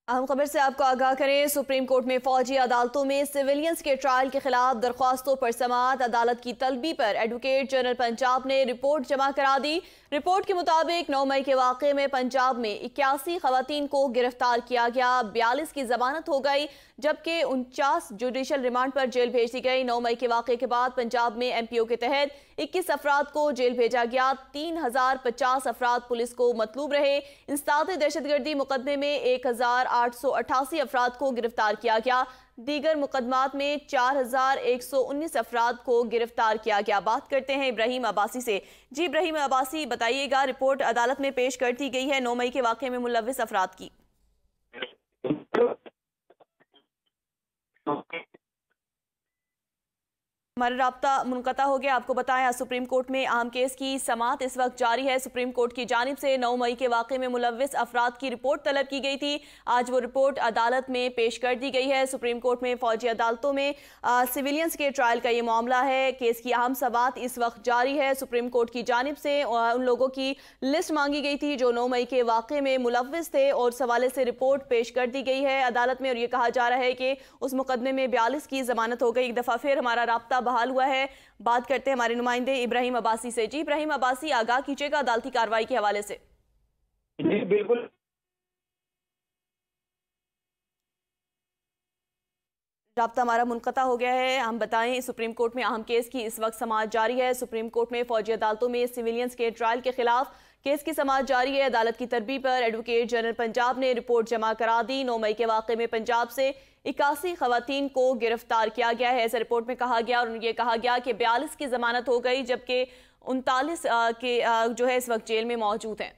اہم خبر سے آپ کو آگاہ کریں۔ سپریم کورٹ میں فوجی عدالتوں میں سویلینز کے ٹرائل کے خلاف درخواستوں پر سماعت۔ عدالت کی طلبی پر ایڈوکیٹ جنرل پنجاب نے رپورٹ جمع کرا دی۔ رپورٹ کے مطابق 9 مئی کے واقعے میں پنجاب میں 81 خواتین کو گرفتار کیا گیا، 42 کی ضمانت ہو گئی جبکہ 49 جوڈیشل ریمانڈ پر جیل بھیج دی گئی۔ 9 مئی کے واقعے کے بعد پنجاب میں ایم پی او کے تحت 21 افراد کو جیل بھیجا گیا، 3050 افراد پولیس کو مطلوب رہے۔ انسداد دہشت گردی مقدمے میں 1888 افراد کو گرفتار کیا گیا، دیگر مقدمات میں 4119 افراد کو گرفتار کیا گیا۔ بات کرتے ہیں ابراہیم عباسی سے۔ جی ابراہیم عباسی، بتائیے گا، رپورٹ عدالت میں پیش کر دی گئی ہے 9 مئی کے واقعے میں ملوث افراد کی۔ ہمارا رابطہ منقطع ہو گیا۔ آپ کو بتائیں، سپریم کورٹ میں اہم کیس کی سماعت اس وقت جاری ہے۔ سپریم کورٹ کی جانب سے 9 مئی کے واقعے میں ملوث افراد کی رپورٹ طلب کی گئی تھی، آج وہ رپورٹ عدالت میں پیش کر دی گئی ہے۔ سپریم کورٹ میں فوجی عدالتوں میں سویلینز کے ٹرائل کا یہ معاملہ ہے۔ کیس کی اہم سماعت اس وقت جاری ہے۔ سپریم کورٹ کی جانب سے ان لوگوں کی لسٹ مانگی گئی تھی جو 9 مئی کے واقعے میں ملوث تھے اور اس حوالے سے رپورٹ پیش کر دی گئی ہے عدالت میں، اور یہ کہا جا رہا ہے کہ اس مقدمے میں 42 کی ضمانت ہو گئی۔ ایک دفعہ پھر ہمارا رابطہ بحال ہوا ہے۔ بات کرتے ہیں ہمارے نمائندے ابراہیم عباسی سے۔ جی ابراہیم عباسی، آگاہ کیجیے گا عدالتی کارروائی کے حوالے سے۔ جی بالکل، رابطہ ہمارا منقطع ہو گیا ہے۔ ہم بتائیں، سپریم کورٹ میں اہم کیس کی اس وقت سماعت جاری ہے۔ سپریم کورٹ میں فوجی عدالتوں میں سویلینز کے ٹرائل کے خلاف کیس کی سماعت جاری ہے۔ عدالت کی تربیت پر ایڈوکیٹ جنرل پنجاب نے رپورٹ جمع کرا دی۔ 9 مئی کے واقعے میں پنجاب سے 81 خواتین کو گرفتار کیا گیا ہے، ایسا رپورٹ میں کہا گیا، اور یہ کہا گیا کہ 42 کی ضمانت ہو گئی جبکہ 39 کے جو ہے اس وقت جیل میں موجود ہیں۔